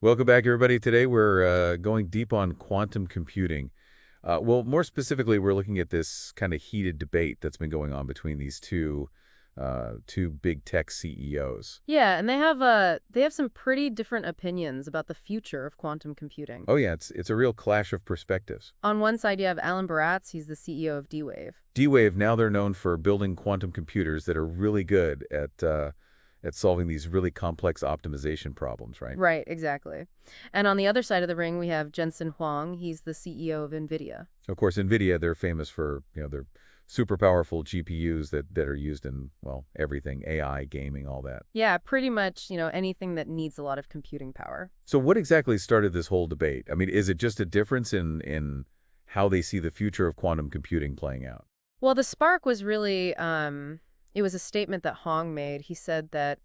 Welcome back, everybody. Today we're going deep on quantum computing. Well, more specifically, we're looking at this kind of heated debate that's been going on between these two big tech CEOs. Yeah, and they have some pretty different opinions about the future of quantum computing. Oh yeah, it's a real clash of perspectives. On one side, you have Alan Baratz, he's the CEO of DWave. DWave, now they're known for building quantum computers that are really good at solving these really complex optimization problems, right? Right, exactly. And on the other side of the ring, we have Jensen Huang, he's the CEO of Nvidia. Of course, Nvidia, they're famous for their super powerful GPUs that are used in, well, everything, AI, gaming, all that. Yeah, pretty much, anything that needs a lot of computing power. So what exactly started this whole debate? I mean, is it just a difference in how they see the future of quantum computing playing out? Well, the spark was really, it was a statement that Hong made. He said that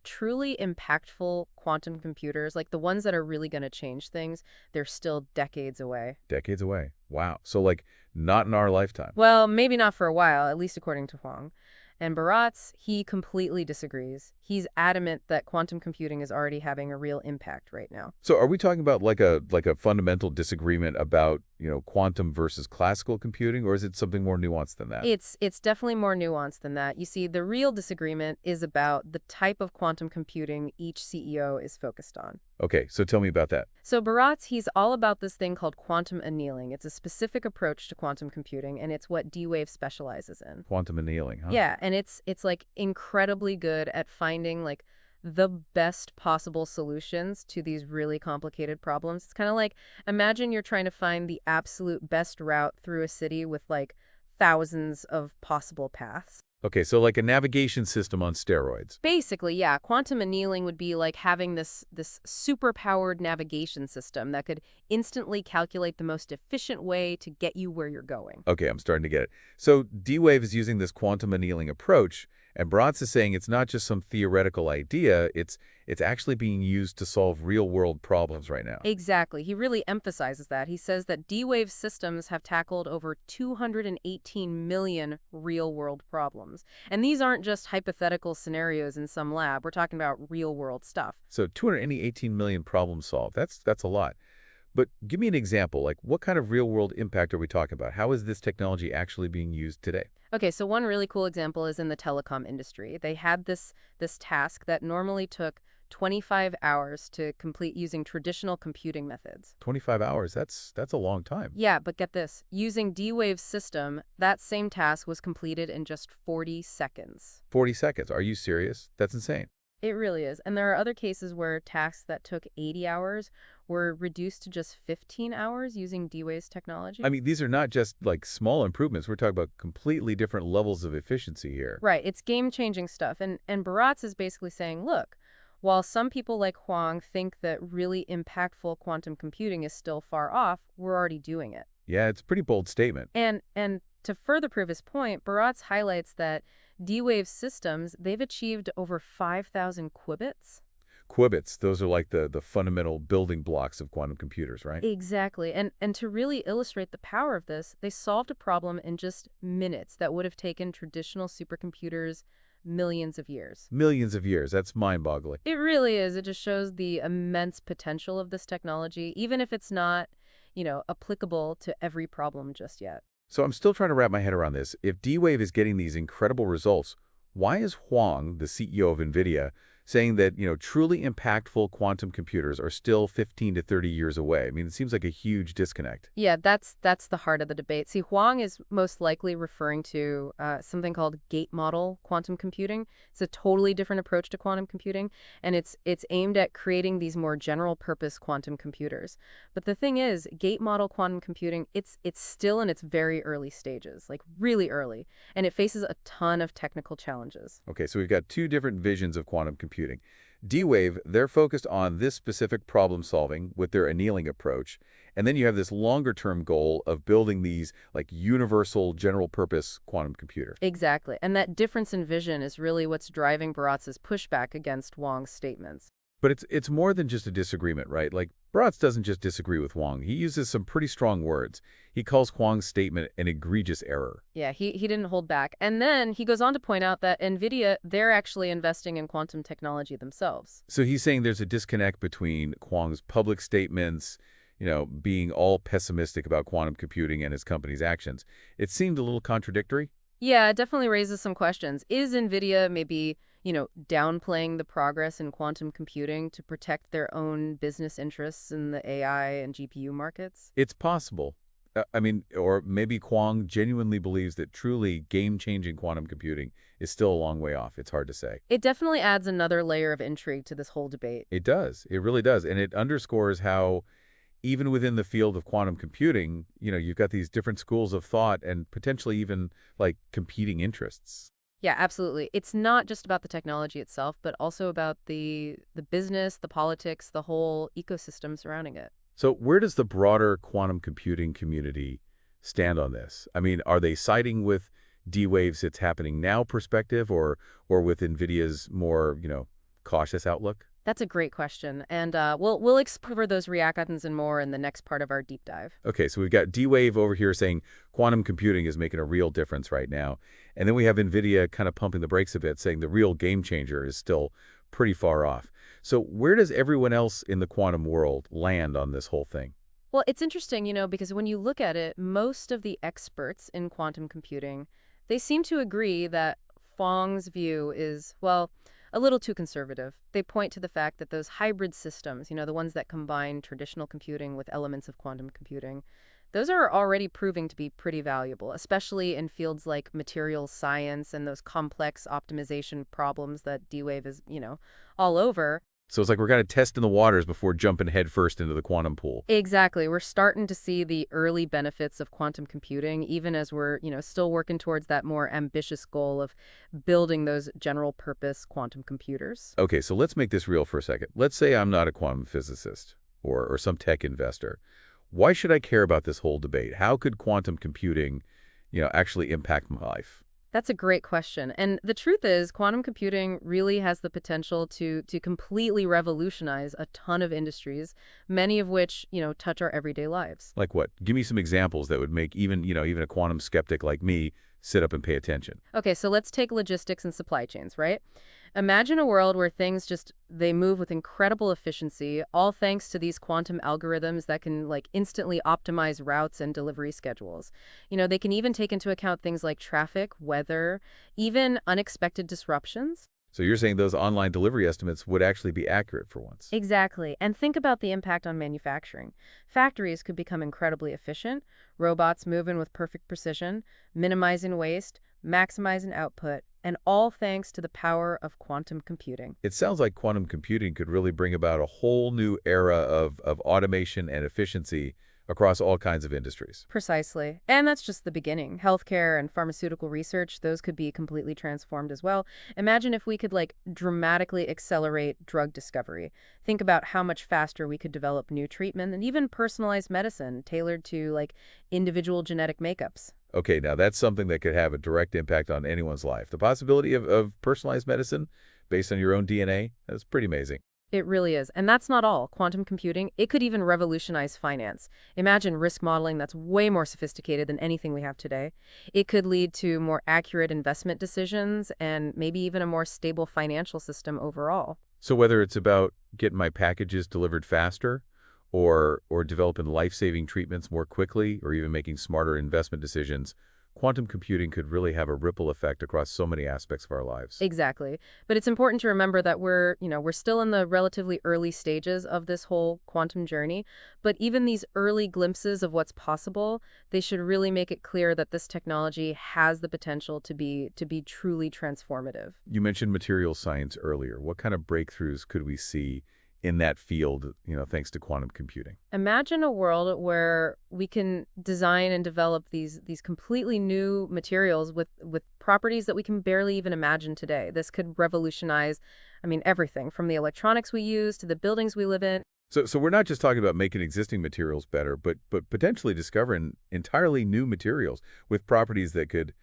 truly impactful quantum computers, like the ones that are really going to change things, they're still decades away. Decades away. Wow. So like not in our lifetime. Well, maybe not for a while, at least according to Huang. And Baratz, he completely disagrees. He's adamant that quantum computing is already having a real impact right now. So are we talking about like a fundamental disagreement about, quantum versus classical computing, or is it something more nuanced than that? It's definitely more nuanced than that. You see, the real disagreement is about the type of quantum computing each CEO is focused on. Okay, so tell me about that. So Baratz, he's all about this thing called quantum annealing. It's a specific approach to quantum computing, and it's what D-Wave specializes in. Quantum annealing, huh? Yeah, and it's like incredibly good at finding like the best possible solutions to these really complicated problems. It's kind of like imagine you're trying to find the absolute best route through a city with like thousands of possible paths. Okay, so like a navigation system on steroids. Basically, yeah, quantum annealing would be like having this super-powered navigation system that could instantly calculate the most efficient way to get you where you're going. Okay, I'm starting to get it. So D-Wave is using this quantum annealing approach, and Bronze is saying it's not just some theoretical idea, it's actually being used to solve real-world problems right now. Exactly. He really emphasizes that. He says that D-Wave systems have tackled over 218 million real-world problems. And these aren't just hypothetical scenarios in some lab. We're talking about real-world stuff. So 218 million problems solved. That's a lot. But give me an example, like what kind of real-world impact are we talking about? How is this technology actually being used today? Okay, so one really cool example is in the telecom industry. They had this task that normally took 25 hours to complete using traditional computing methods. 25 hours, that's a long time. Yeah, but get this. Using D-Wave's system, that same task was completed in just 40 seconds. 40 seconds. Are you serious? That's insane. It really is. And there are other cases where tasks that took 80 hours were reduced to just 15 hours using D-Wave's technology. I mean, these are not just like small improvements. We're talking about completely different levels of efficiency here. Right, it's game-changing stuff. And Baratz is basically saying, look, while some people like Huang think that really impactful quantum computing is still far off, we're already doing it. Yeah, it's a pretty bold statement. And to further prove his point, Baratz highlights that D-Wave systems, they've achieved over 5,000 qubits. Qubits, those are like the fundamental building blocks of quantum computers, right? Exactly. And to really illustrate the power of this, they solved a problem in just minutes that would have taken traditional supercomputers millions of years. Millions of years. That's mind-boggling. It really is. It just shows the immense potential of this technology, even if it's not, applicable to every problem just yet. So I'm still trying to wrap my head around this. If D-Wave is getting these incredible results, why is Huang, the CEO of Nvidia, saying that, truly impactful quantum computers are still 15 to 30 years away? I mean, it seems like a huge disconnect. Yeah, that's the heart of the debate. See, Huang is most likely referring to something called gate model quantum computing. It's a totally different approach to quantum computing, and it's aimed at creating these more general purpose quantum computers. But the thing is, gate model quantum computing, it's still in its very early stages, like really early, and it faces a ton of technical challenges. Okay, so we've got two different visions of quantum computing. D-Wave, they're focused on this specific problem solving with their annealing approach. And then you have this longer term goal of building these like universal general purpose quantum computer. Exactly. And that difference in vision is really what's driving Baratz's pushback against Wang's statements. But it's more than just a disagreement, right? Like, Bratz doesn't just disagree with Huang. He uses some pretty strong words. He calls Huang's statement an egregious error. Yeah, he didn't hold back. And then he goes on to point out that NVIDIA, they're actually investing in quantum technology themselves. So he's saying there's a disconnect between Huang's public statements, being all pessimistic about quantum computing and his company's actions. It seemed a little contradictory. Yeah, it definitely raises some questions. Is NVIDIA maybe, downplaying the progress in quantum computing to protect their own business interests in the AI and GPU markets? It's possible. I mean, or maybe Huang genuinely believes that truly game-changing quantum computing is still a long way off. It's hard to say. It definitely adds another layer of intrigue to this whole debate. It does. It really does. And it underscores how even within the field of quantum computing, you've got these different schools of thought and potentially even like competing interests. Yeah, absolutely. It's not just about the technology itself, but also about the business, the politics, the whole ecosystem surrounding it. So where does the broader quantum computing community stand on this? I mean, are they siding with D-Wave's "it's happening now" perspective or with NVIDIA's more, cautious outlook? That's a great question, and we'll explore those reactions and more in the next part of our deep dive. Okay, so we've got D-Wave over here saying quantum computing is making a real difference right now. And then we have NVIDIA kind of pumping the brakes a bit, saying the real game changer is still pretty far off. So where does everyone else in the quantum world land on this whole thing? Well, it's interesting, because when you look at it, most of the experts in quantum computing, they seem to agree that Fang's view is, well, a little too conservative. They point to the fact that those hybrid systems, the ones that combine traditional computing with elements of quantum computing, those are already proving to be pretty valuable, especially in fields like materials science and those complex optimization problems that D-Wave is, all over. So it's like we're kind of testing the waters before jumping headfirst into the quantum pool. Exactly. We're starting to see the early benefits of quantum computing, even as we're, still working towards that more ambitious goal of building those general purpose quantum computers. Okay, so let's make this real for a second. Let's say I'm not a quantum physicist or some tech investor. Why should I care about this whole debate? How could quantum computing, actually impact my life? That's a great question. And the truth is, quantum computing really has the potential to completely revolutionize a ton of industries, many of which, touch our everyday lives. Like what? Give me some examples that would make even a quantum skeptic like me sit up and pay attention. Okay, so let's take logistics and supply chains, right? Imagine a world where things they move with incredible efficiency, all thanks to these quantum algorithms that can instantly optimize routes and delivery schedules. They can even take into account things like traffic, weather, even unexpected disruptions. So you're saying those online delivery estimates would actually be accurate for once? Exactly. And think about the impact on manufacturing. Factories could become incredibly efficient, robots moving with perfect precision, minimizing waste, maximizing output, and all thanks to the power of quantum computing. It sounds like quantum computing could really bring about a whole new era of automation and efficiency across all kinds of industries. Precisely. And that's just the beginning. Healthcare and pharmaceutical research, those could be completely transformed as well. Imagine if we could dramatically accelerate drug discovery. Think about how much faster we could develop new treatment and even personalized medicine tailored to individual genetic makeups. Okay, now that's something that could have a direct impact on anyone's life. The possibility of personalized medicine based on your own DNA, that's pretty amazing. It really is. And that's not all. Quantum computing, it could even revolutionize finance. Imagine risk modeling that's way more sophisticated than anything we have today. It could lead to more accurate investment decisions and maybe even a more stable financial system overall. So whether it's about getting my packages delivered faster or developing life-saving treatments more quickly or even making smarter investment decisions, quantum computing could really have a ripple effect across so many aspects of our lives. Exactly. But it's important to remember that we're still in the relatively early stages of this whole quantum journey. But even these early glimpses of what's possible, they should really make it clear that this technology has the potential to be truly transformative. You mentioned materials science earlier. What kind of breakthroughs could we see in that field, thanks to quantum computing? Imagine a world where we can design and develop these completely new materials with properties that we can barely even imagine today. This could revolutionize, everything from the electronics we use to the buildings we live in. So we're not just talking about making existing materials better, but potentially discovering entirely new materials with properties that could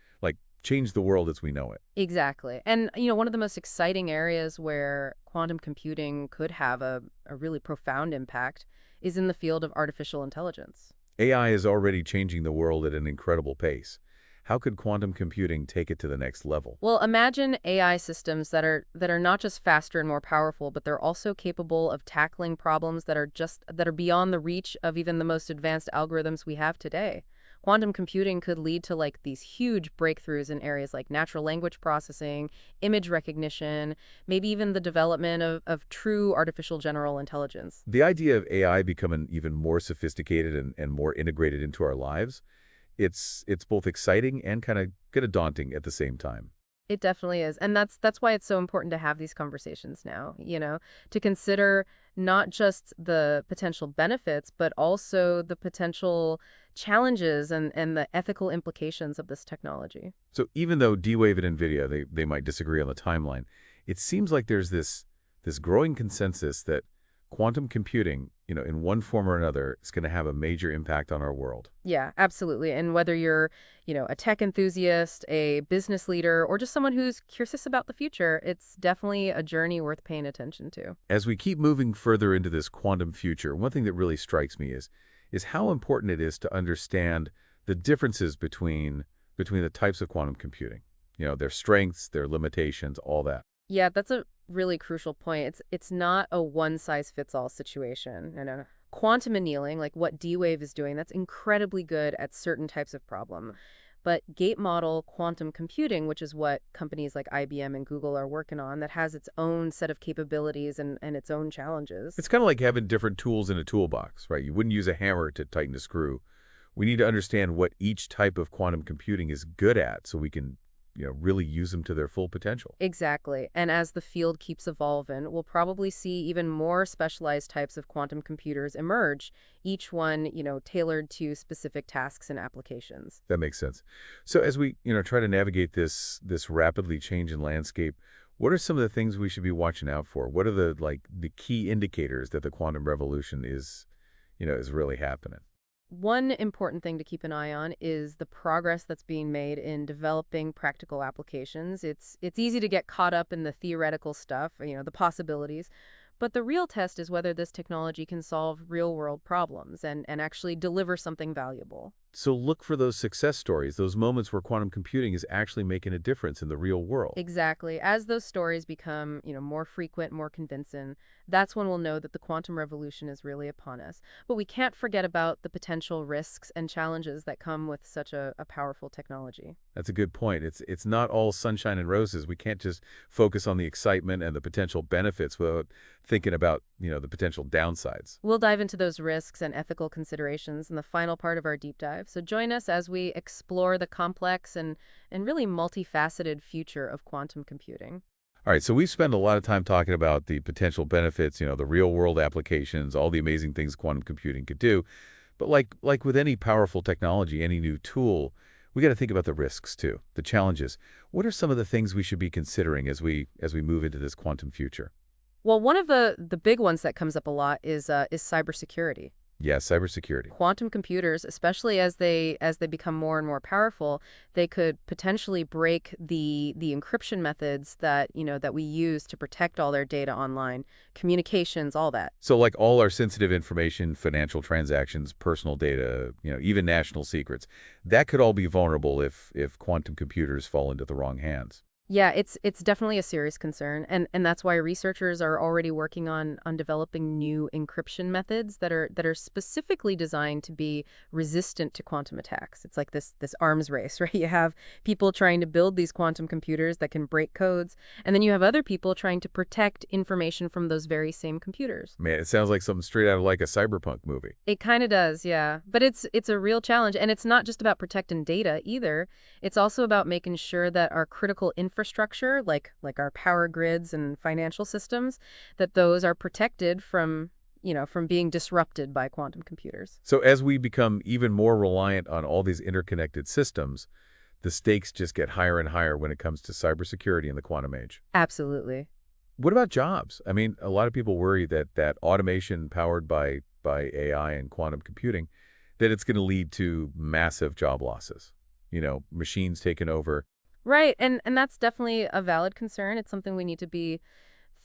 change the world as we know it. Exactly. And, one of the most exciting areas where quantum computing could have a really profound impact is in the field of artificial intelligence. AI is already changing the world at an incredible pace. How could quantum computing take it to the next level? Well, imagine AI systems that are not just faster and more powerful, but they're also capable of tackling problems that are beyond the reach of even the most advanced algorithms we have today. Quantum computing could lead to like these huge breakthroughs in areas like natural language processing, image recognition, maybe even the development of true artificial general intelligence. The idea of AI becoming even more sophisticated and more integrated into our lives, it's both exciting and kind of daunting at the same time. It definitely is. And that's why it's so important to have these conversations now, to consider not just the potential benefits, but also the potential challenges and the ethical implications of this technology. So even though DWave and Nvidia, they might disagree on the timeline, it seems like there's this growing consensus that quantum computing, in one form or another, is going to have a major impact on our world. Yeah, absolutely. And whether you're, a tech enthusiast, a business leader, or just someone who's curious about the future, it's definitely a journey worth paying attention to. As we keep moving further into this quantum future, one thing that really strikes me is how important it is to understand the differences between the types of quantum computing. Their strengths, their limitations, all that. Yeah, that's a really crucial point. It's not a one-size-fits-all situation. Quantum annealing, like what DWave is doing, that's incredibly good at certain types of problem. But gate model quantum computing, which is what companies like IBM and Google are working on, that has its own set of capabilities and its own challenges. It's kind of like having different tools in a toolbox, right? You wouldn't use a hammer to tighten a screw. We need to understand what each type of quantum computing is good at so we can, really use them to their full potential. Exactly. And as the field keeps evolving, we'll probably see even more specialized types of quantum computers emerge, each one, tailored to specific tasks and applications. That makes sense. So as we, try to navigate this rapidly changing landscape, what are some of the things we should be watching out for? What are the key indicators that the quantum revolution is really happening? One important thing to keep an eye on is the progress that's being made in developing practical applications. It's easy to get caught up in the theoretical stuff, the possibilities, but the real test is whether this technology can solve real-world problems and actually deliver something valuable. So look for those success stories, those moments where quantum computing is actually making a difference in the real world. Exactly. As those stories become, more frequent, more convincing, that's when we'll know that the quantum revolution is really upon us. But we can't forget about the potential risks and challenges that come with such a powerful technology. That's a good point. It's not all sunshine and roses. We can't just focus on the excitement and the potential benefits without thinking about, the potential downsides. We'll dive into those risks and ethical considerations in the final part of our deep dive. So join us as we explore the complex and really multifaceted future of quantum computing. All right, so we've spent a lot of time talking about the potential benefits, the real-world applications, all the amazing things quantum computing could do. But like with any powerful technology, any new tool, we got to think about the risks too, the challenges. What are some of the things we should be considering as we move into this quantum future? Well, one of the big ones that comes up a lot is cybersecurity. Yeah, cybersecurity. Quantum computers, especially as they become more and more powerful, they could potentially break the encryption methods that we use to protect all their data online, communications, all that. So like all our sensitive information, financial transactions, personal data, even national secrets, that could all be vulnerable if quantum computers fall into the wrong hands. Yeah, it's definitely a serious concern, and that's why researchers are already working on developing new encryption methods that are specifically designed to be resistant to quantum attacks. It's like this arms race, right? You have people trying to build these quantum computers that can break codes, and then you have other people trying to protect information from those very same computers. Man, it sounds like something straight out of like a cyberpunk movie. It kind of does, yeah. But it's a real challenge, and it's not just about protecting data either. It's also about making sure that our critical infrastructure, like our power grids and financial systems, that those are protected from being disrupted by quantum computers. So as we become even more reliant on all these interconnected systems, the stakes just get higher and higher when it comes to cybersecurity in the quantum age. Absolutely. What about jobs? I mean, a lot of people worry that automation powered by AI and quantum computing, that it's going to lead to massive job losses. Machines taking over. Right, and that's definitely a valid concern. It's something we need to be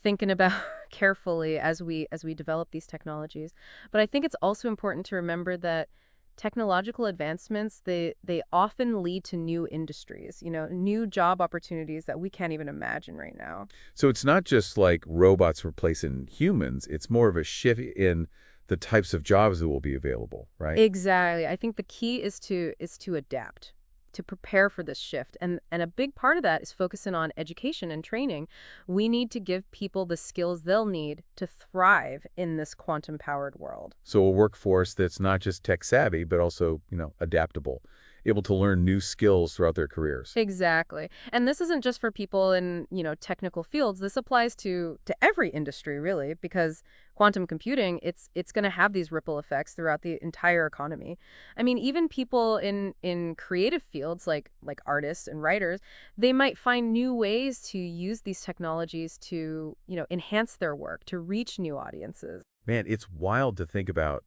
thinking about carefully as we develop these technologies. But I think it's also important to remember that technological advancements, they often lead to new industries, new job opportunities that we can't even imagine right now. So it's not just like robots replacing humans, it's more of a shift in the types of jobs that will be available, right? Exactly. I think the key is to adapt, to prepare for this shift. And a big part of that is focusing on education and training. We need to give people the skills they'll need to thrive in this quantum-powered world. So a workforce that's not just tech savvy, but also, adaptable, able to learn new skills throughout their careers. Exactly. And this isn't just for people in, technical fields. This applies to every industry really, because quantum computing, it's going to have these ripple effects throughout the entire economy. I mean, even people in creative fields like artists and writers, they might find new ways to use these technologies to, enhance their work, to reach new audiences. Man, it's wild to think about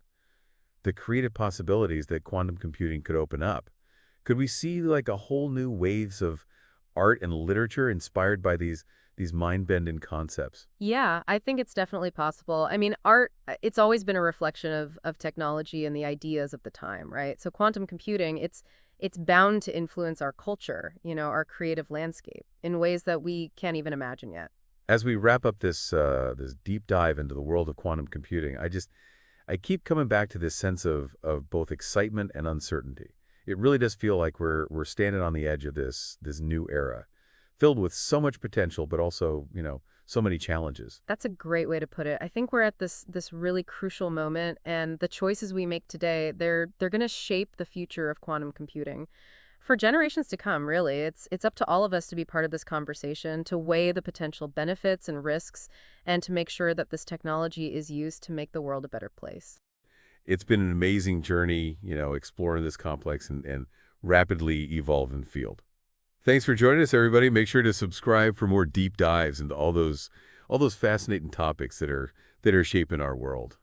the creative possibilities that quantum computing could open up. Could we see like a whole new waves of art and literature inspired by these mind-bending concepts? Yeah, I think it's definitely possible. I mean, art, it's always been a reflection of technology and the ideas of the time, right? So quantum computing, it's bound to influence our culture, our creative landscape in ways that we can't even imagine yet. As we wrap up this deep dive into the world of quantum computing, I keep coming back to this sense of both excitement and uncertainty. It really does feel like we're standing on the edge of this new era, filled with so much potential, but also, so many challenges. That's a great way to put it. I think we're at this really crucial moment, and the choices we make today, they're going to shape the future of quantum computing for generations to come, really. It's up to all of us to be part of this conversation, to weigh the potential benefits and risks, and to make sure that this technology is used to make the world a better place. It's been an amazing journey, exploring this complex and rapidly evolving field. Thanks for joining us, everybody. Make sure to subscribe for more deep dives into all those fascinating topics that are shaping our world.